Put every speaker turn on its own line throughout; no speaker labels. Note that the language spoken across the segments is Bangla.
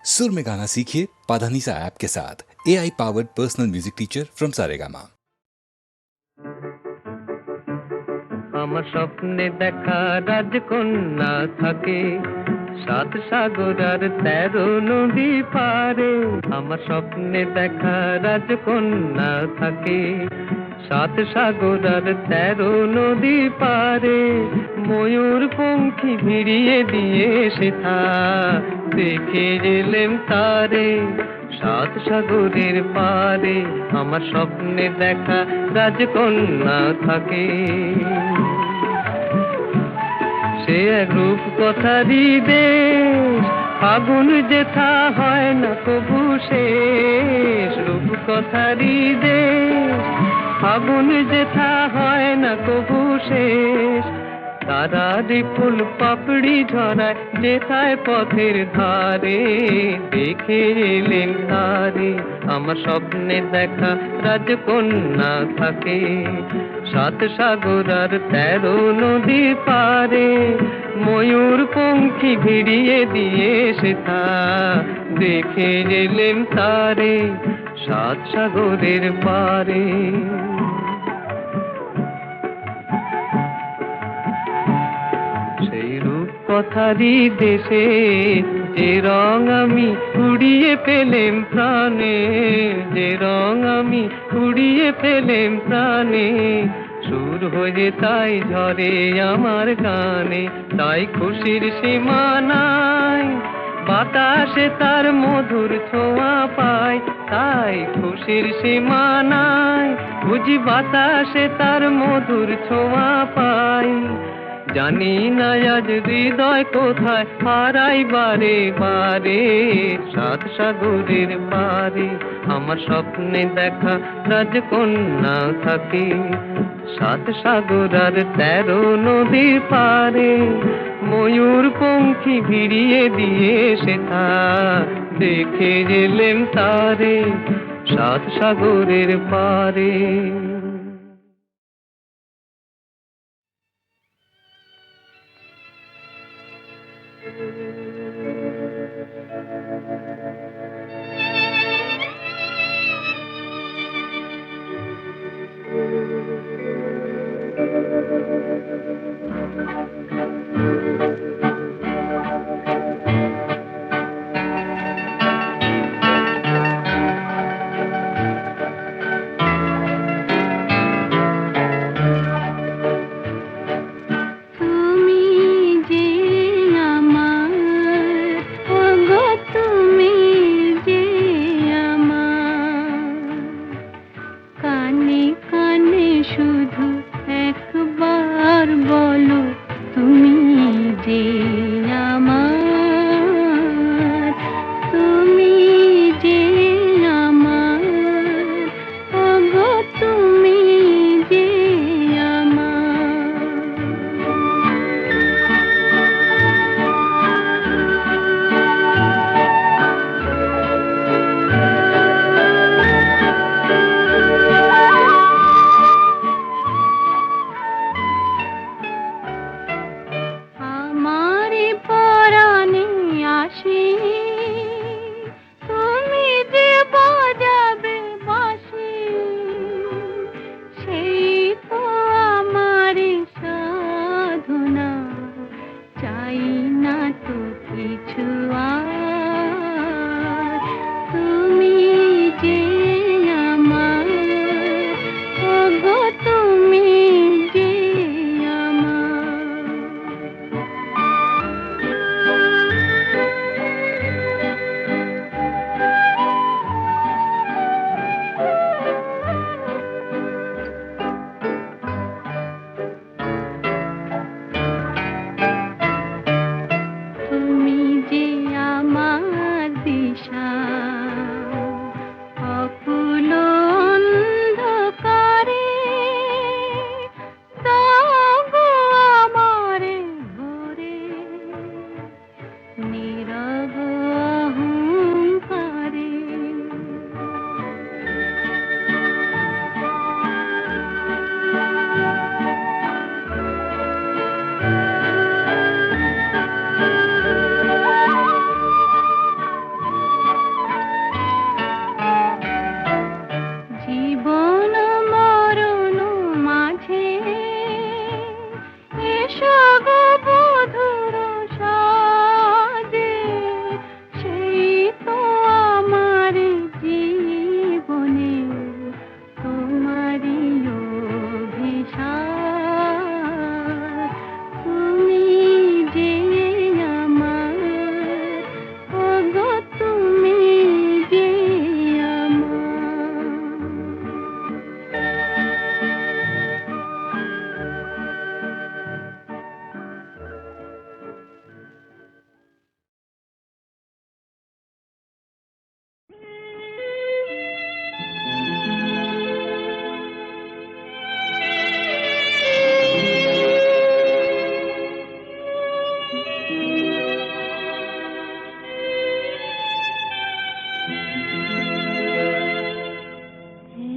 सुर में गाना सीखिए पाधानीसा ऐप के साथ। AI powered personal music teacher from Saregama.
আমার স্বপ্নে দেখা রাজকন্যা থাকে 7 সাগর আর 13 নদী পারে। আমার স্বপ্নে দেখা রাজকন্যা থাকে 7 সাগর আর 13 নদী পারে। ময়ূর পঙ্খী ভিড়িয়ে দিয়ে সেথা দেখে এলেম তারে 7 সাগরের পারে। আমার স্বপ্নে দেখা রাজকন্যা থাকে। সে এক রূপ কথারই দেশ, ফাগুন যেথা হয় না কবু শেষ। রূপ কথারই দেশ, ফাগুন যেথা হয় না কবু শেষ। তারারি ফুল পাপড়ি ঝরায় যেথায় পথের ধারে দেখে এলেন তারে। আমার স্বপ্নে দেখা রাজকন্যা থাকে 7 সাগর আর 13 নদী পারে। ময়ূর পঙ্খী ভিড়িয়ে দিয়ে সেথা দেখে এলেন তারে 7 সাগরের পারে। সেই রূপ কথারই দেশে যে রং আমি কুড়িয়ে পেলেম প্রাণে, যে রং আমি কুড়িয়ে পেলেম প্রাণে। সুর হয়ে তাই ঝরে আমার গানে, তাই খুশির সীমা নাই। বাতাসে তার মধুর ছোঁয়া পায়, তাই খুশির সীমা নাই। বুঝি বাতাসে তার মধুর ছোঁয়া পাই। জানি না আজ হৃদয় কোথায় হারাই বারে বারে 7 সাগরের পারে। আমার স্বপ্নে দেখা রাজকন্যা থাকে 7 সাগর আর 13 নদীর পারে। ময়ূর পঙ্খী ভিড়িয়ে দিয়ে সেথা দেখে এলেম তারে 7 সাগরের পারে।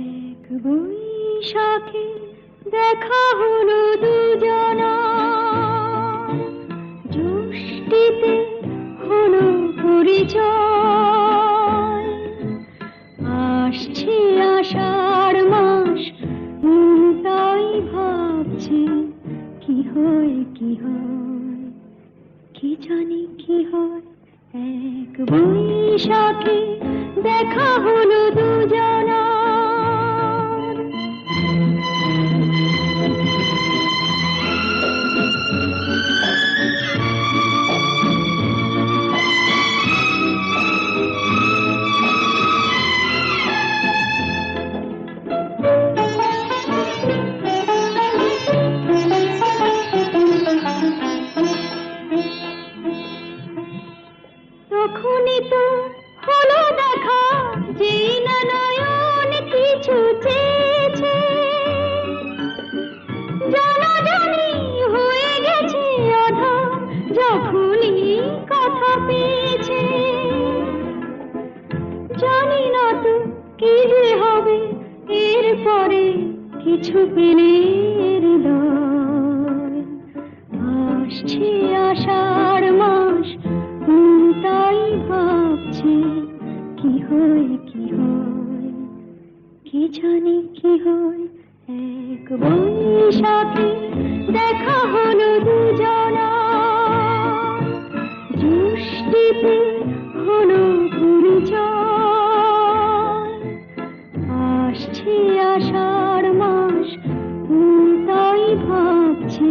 এক বৈশাখে দেখা হলো দুজনা, জ্যৈষ্ঠীতে হলো পরিচয়। আসছে আষাঢ় মাস, তাই ভাবছি কি হয় কি হয়, কি জানি কি হয়। এক বৈশাখে দেখা হলো দুজনা। তখনই তো হলো দেখা, যে না নয়ন কিছু চেয়েছে, জানাজানি হয়ে গেছে আধা, যখনই কথা পেয়েছে। জানি না তো কি যে হবে এরপরে, কিছু পেলে হৃদয়। আসছে আষাঢ় মাস, তাই ভাবছি কি হয় কি হয়, কি জানি কি হয়। এক বৈশাখে দেখা হলো দুজনা, জ্যৈষ্ঠীতে হলো পরিচয়। আসছে আষাঢ় মাস, তাই ভাবছি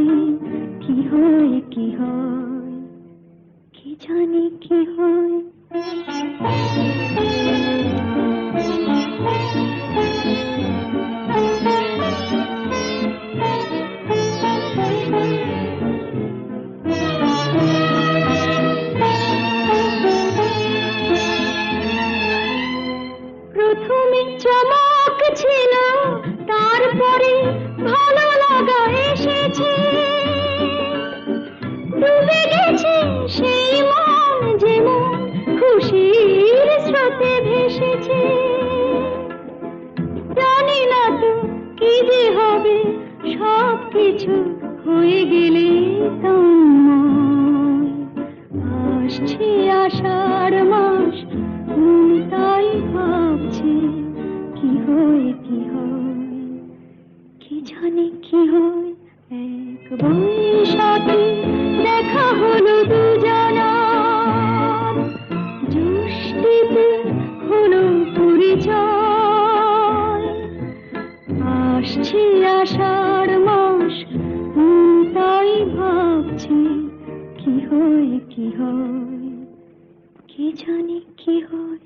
কি হয় কি হয়, কি জানি কি হয়। প্রথমে চমক ছিল, তারপরে ভালো লাগা এসেছে। ডুবে গেছে সেই মন, যেমন খুশির স্রোতে ভেসেছে। জানি না তো কি যে হবে, সব কিছু হয়ে গেলে তোমায়। আসছে আষাঢ় মাস, তাই ভাবছি কি হয় কি হয়, কি জানি কি হয়। এক বৈশাখে দেখা হলো দুজনা, জ্যৈষ্ঠীতে হলো পরিচয়। আসছে আষাঢ় মাস, তাই ভাবছি কি হয় কি হয়, কি জানি কি হয়।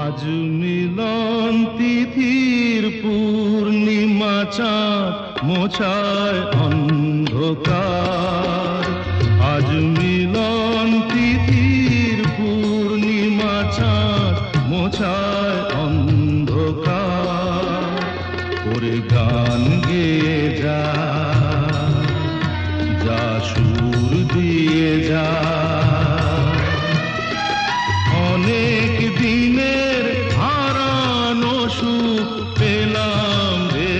আজ মিলন তিথির পূর্ণিমা চাঁদ মোছায় অন্ধকার। আজ মিলন তিথির পূর্ণিমা চাঁদ মোছায় অন্ধকার। ওরে গান গেয়ে যা, যা সুর দিয়ে যা, অনেক দিনের হারানো সুখ পেলাম রে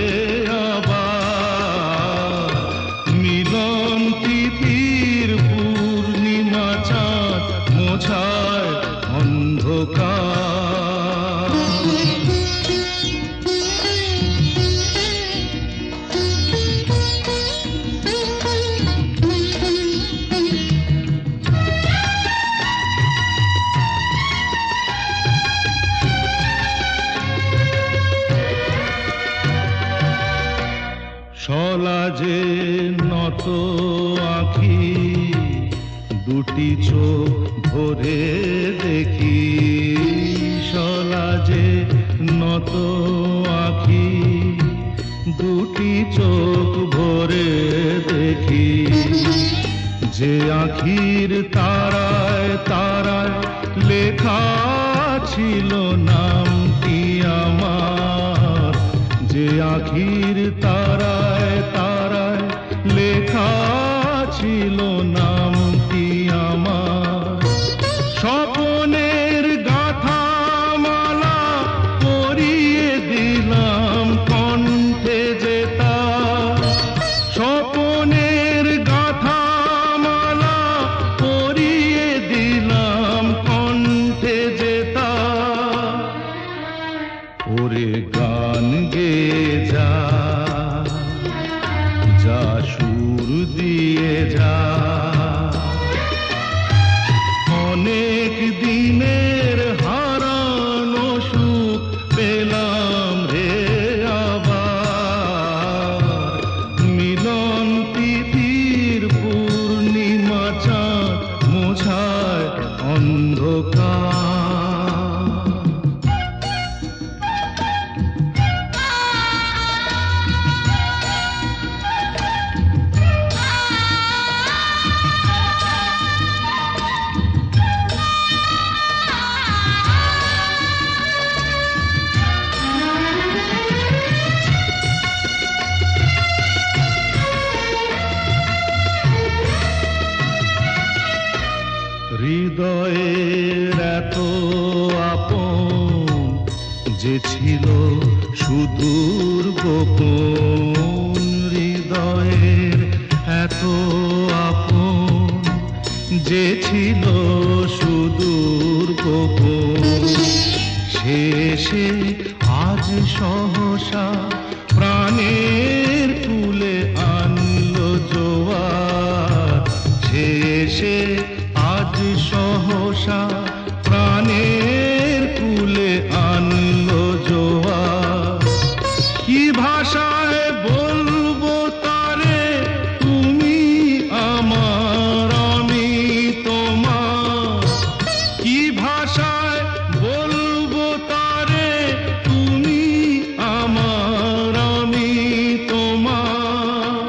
আবার। মিলন তিথির পূর্ণিমা চাঁদ মোছায় অন্ধকার। সলাজে নত আঁখি, দুটি চোখ ভরে দেখি। সলাজে নত আঁখি, দুটি চোখ ভরে দেখি। যে আখির তারায় তারায় লেখা ছিল নামটি আমার, যে আখির তারায় তারায় লেখা ছিল নামটি আমার। স্বপনের গাথা মালা পরিয়ে দিলাম কণ্ঠে যেতা, স্বপনের গাথা মালা পরিয়ে দিলাম কণ্ঠে যেতা। ওরে গান গেয়ে যা, যা সুর দিয়ে যা, অনেক দিনের হারানো সুখ পেলাম রে আবার। মিলন তিথির পূর্ণিমা চাঁদ মোছায় অন্ধকার। হৃদয়ের এত আপন যে ছিল সুদূর গোপন, হৃদয়ের এত আপন যে ছিল সুদূর গোপন, শেষে আজ সহসা প্রাণের কুলে আনলো জোয়ার। শেষে আজ সহসা প্রাণের কুলে আনলো জোয়ার। কি ভাষায় বলবো তারে তুমি আমার আমি তোমার, কি ভাষায় বলবো তারে তুমি আমার আমি তোমার।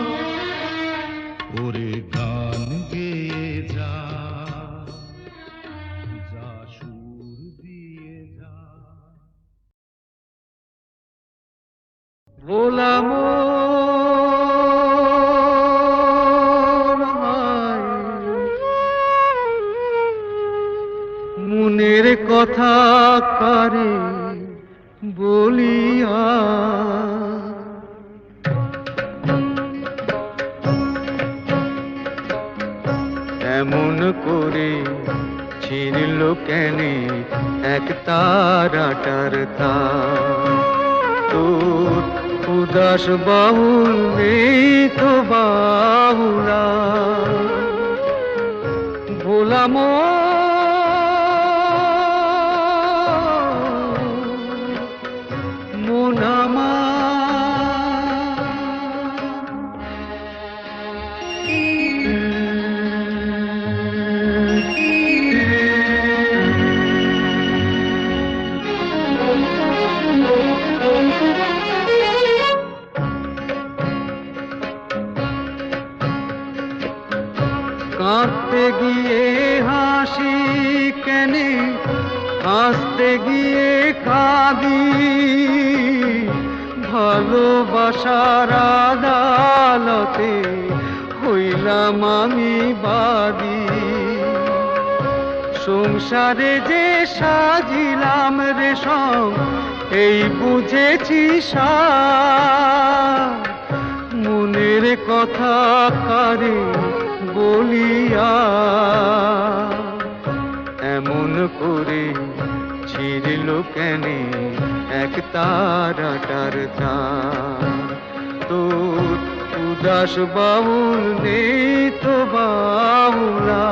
ওরে গান গেয়ে যা, যা সুর দিয়ে যা।
ভোলা মন হায়, মনের কথা কারে বলিয়া, এমন করে ছিঁড়ল কেনে এক তারাটার তার। তোর উদাস বাহুল নেই তো বাহুলা, ভোলা মন আমার। কাঁদতে গিয়ে হাসি কেনে, হাসতে গিয়ে কাঁদি, ভালোবাসার আদালতে হইলাম আমি বাদী। সংসারে যে সাজিলাম রেশম এই বুঝেছি সার, মনের কথা কারে বলিয়া, এমন করে ছিঁড়ল কেনে এক তারাটার তার। তোর উদাস বাউল নেই তো বাউলা,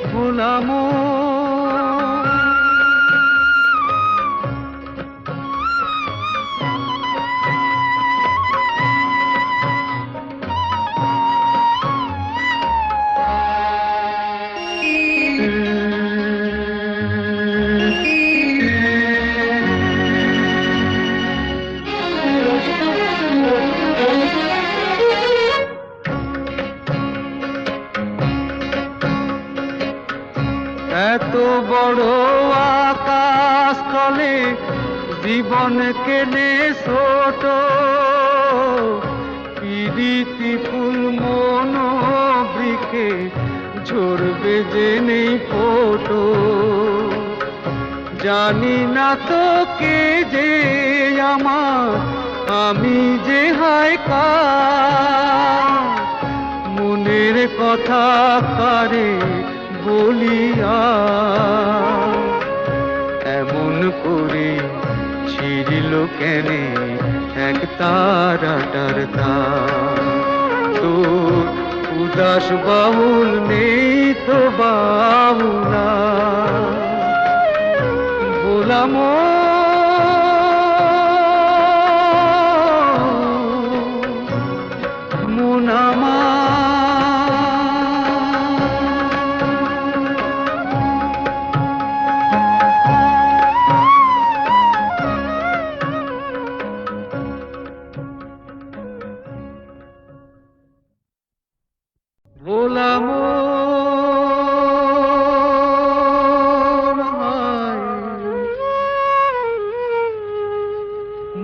ভোলা মন। এত বড় আকাশ তলে জীবন কেনে ছোট, পিরিতি ফুল মন বৃকে ঝরবে যে নেই ফোটো। জানি না তো কে যে আমার, আমি যে হায় কার, মনের কথা কারে বলিয়া এমন করে ছিড়িল কেনে এক তারাটার তার। তোর উদাস বাউল নেই তো বাউলা বলাম মুনামা। বলাম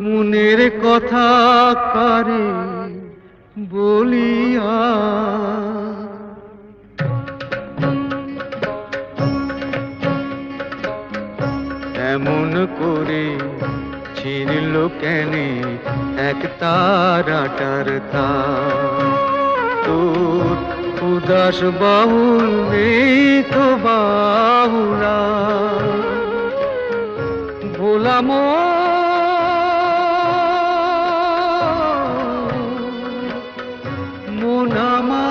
মনের কথা কারে বলিয়া এমন করে ছিড়ল কেনে এক তারাটার তার। তোর উদাস বাউল নেই তো বাউলা ভোলাম মোনামা।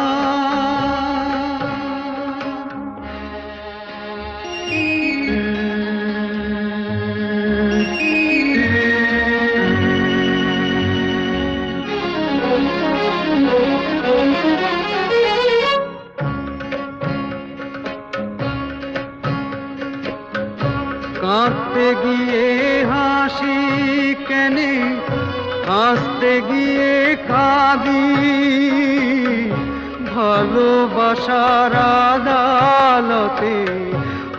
কাঁদতে গিয়ে হাসি কেনে, হাসতে গিয়ে কাঁদি, ভালোবাসার আদালতে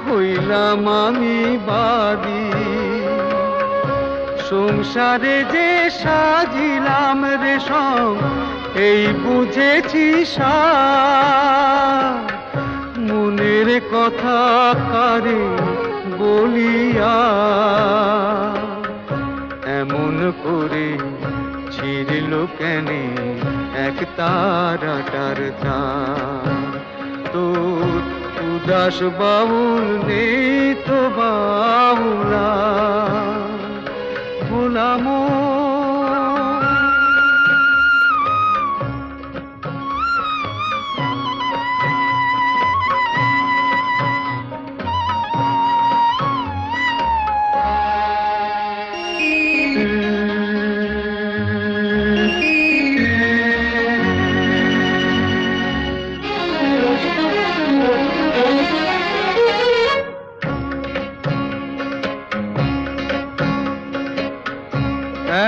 হইলাম আমি বাদী। সংসারে যে সাজিলাম রেশম এই বুঝেছি সার, মনের কথা কারে বলিয়া এমন করে ছিড়ল কেনে এক তারাটার তার। তোর উদাস বাউল নেই তো বাউলা ভোলাম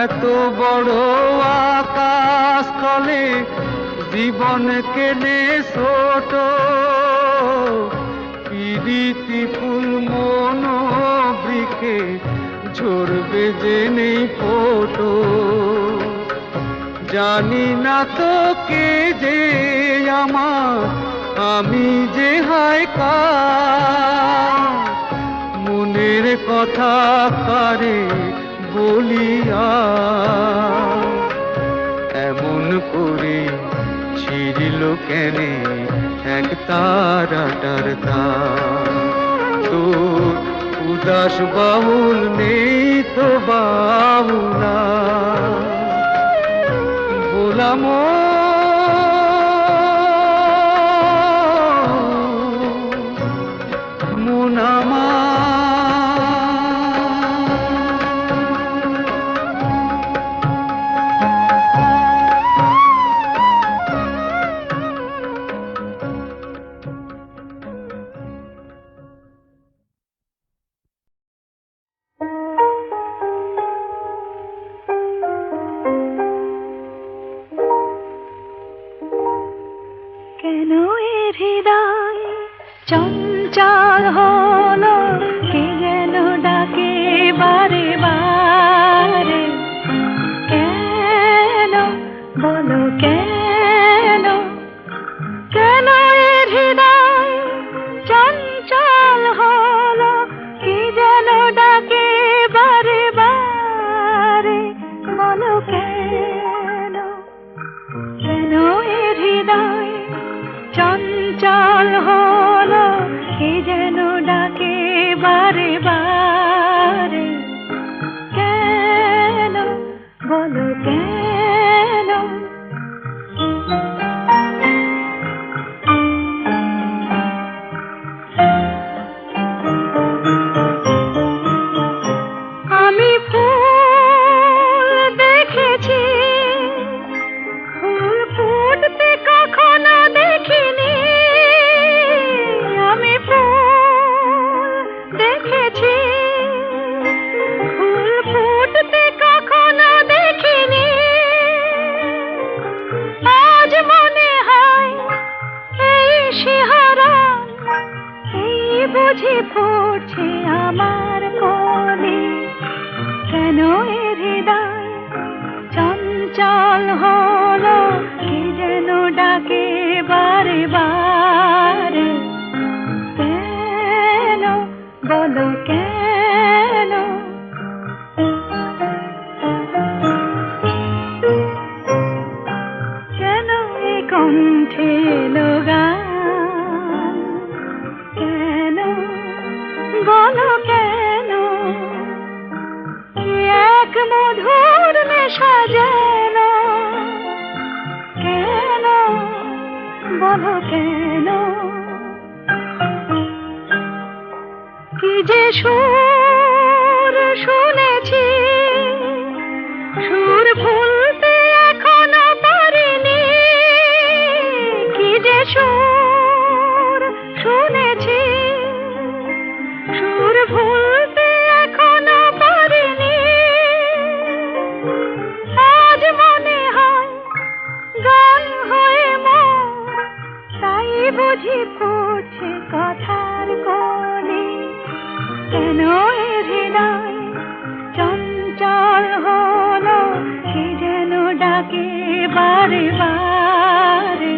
এত বড় আকাশ তলে জীবন কেনে ছোট, পিরিতি ফুল মন বৃকে ঝরবে যে নেই ফোটো। জানি না তো কে যে আমার, আমি যে হায় কার, মনের কথা কারে বলিয়া এমন করে ছিড়ল কেনে এক তারাটার তার। তোর উদাস বাউল নেই তো বাউলা বলাম মুনামা।
কেন এর হৃদয় চঞ্চল হলো কে যেন ডাকে বারে বারে কেন বলো কেন কেন এর হৃদয় চঞ্চল হলো কি যেন ডাকে বারে বারে বলো কেন কেন এর হৃদয় চঞ্চল হলো কি যেন ডাকে বারে বারে কেন বলো কেন আমি ফুল দেখেছি ফুল ফুটতে কখনো দেখিনি আমি ফুল দেখেছি ফুল ফুটতে কখনো দেখিনি আজ মনে হয় এই শিহরণ এই বুঝি ফুটছে আমার কোলে কেন এর হৃদয় চঞ্চল হলো কি যেন ডাকে বারে বারে কেন বলো কেন কেন এ কণ্ঠে গান কেন বলো কেন এক মধুর নেশা যেন কেন বলো কেন কি যে সুর শুনেছি সুর ভুলতে এখনো পারিনি কি যে সুর শুনেছি সুর ভুলতে এখনো পারিনি আজ মনে হয় গান হয়ে মন তাই বুঝি ফুটছে কথার কলি কেন এর হৃদয় চঞ্চল হলো কি যেন ডাকে বারে বারে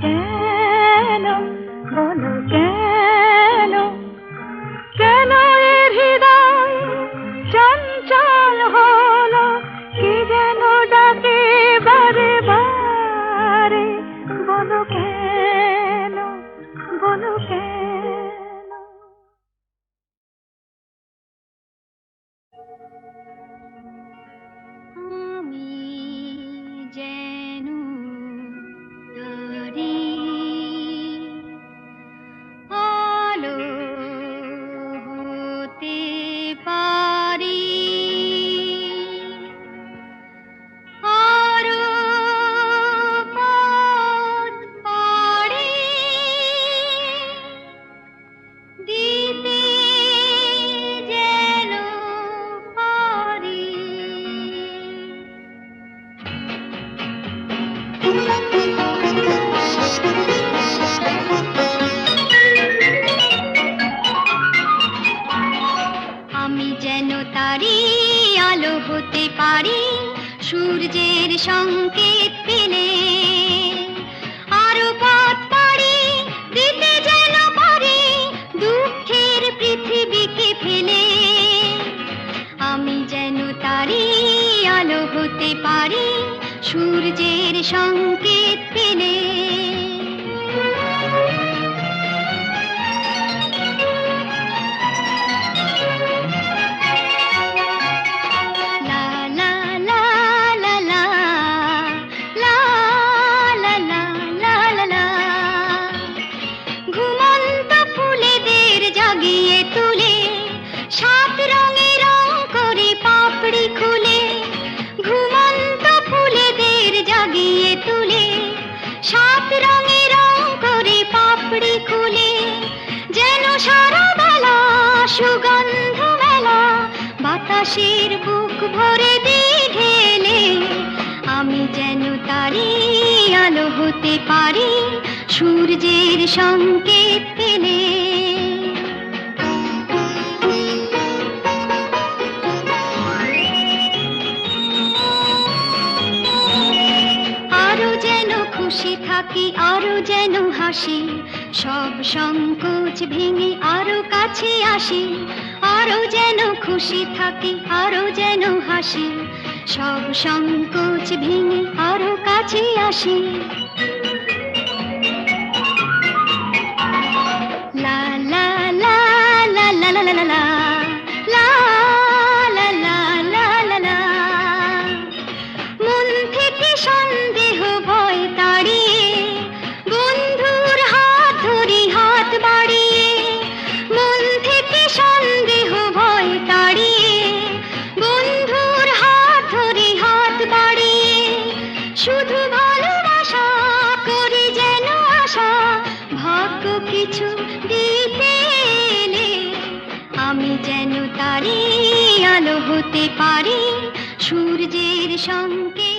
কেন বলো কেন কেন এর হৃদয় চঞ্চল হলো কি যেন ডাকে বারে বারে বলো কেন বলো কেন আমি যেন তারি আলো হতে পারি আরো পথ পাড়ি দিতে যেন পারি আমি যেন তারি আলো হতে পারি সূর্যের সংকেত পেলে আরো পথ পাড়ি দিতে যেন পারি দুঃখের পৃথিবীকে ফেলে আমি যেন তারি আলো হতে পারি সূর্যের সংকেত পেলে সুগন্ধ মেলা বাতাসের বুক ভরে দিয়ে ঢেলে আমি যেন তারি আলো হতে পারি সূর্যের সংকেত পেলে থাকি আরো যেন হাসি, সব সংকোচ ভেঙে আরো কাছে আসি, আরো যেন খুশি থাকি আরো যেন হাসি, সব সংকোচ ভেঙে আরো কাছে আসি। লা লা লা লা লা লা লা লা লা লা লা লা লা লা লা। মন থেকে সন্দেহ ভয় তাড়িয়ে বন্ধুর হাত ধরি হাত বাড়িয়ে, মন থেকে সন্দেহ ভয় তাড়িয়ে বন্ধুর হাত ধরি হাত বাড়িয়ে, শুধু ভালোবাসা করি যেন আশা, ভাগ্য কিছু দিতে এলে আমি যেন তারি আলো হতে পারি, সূর্যের সঙ্গে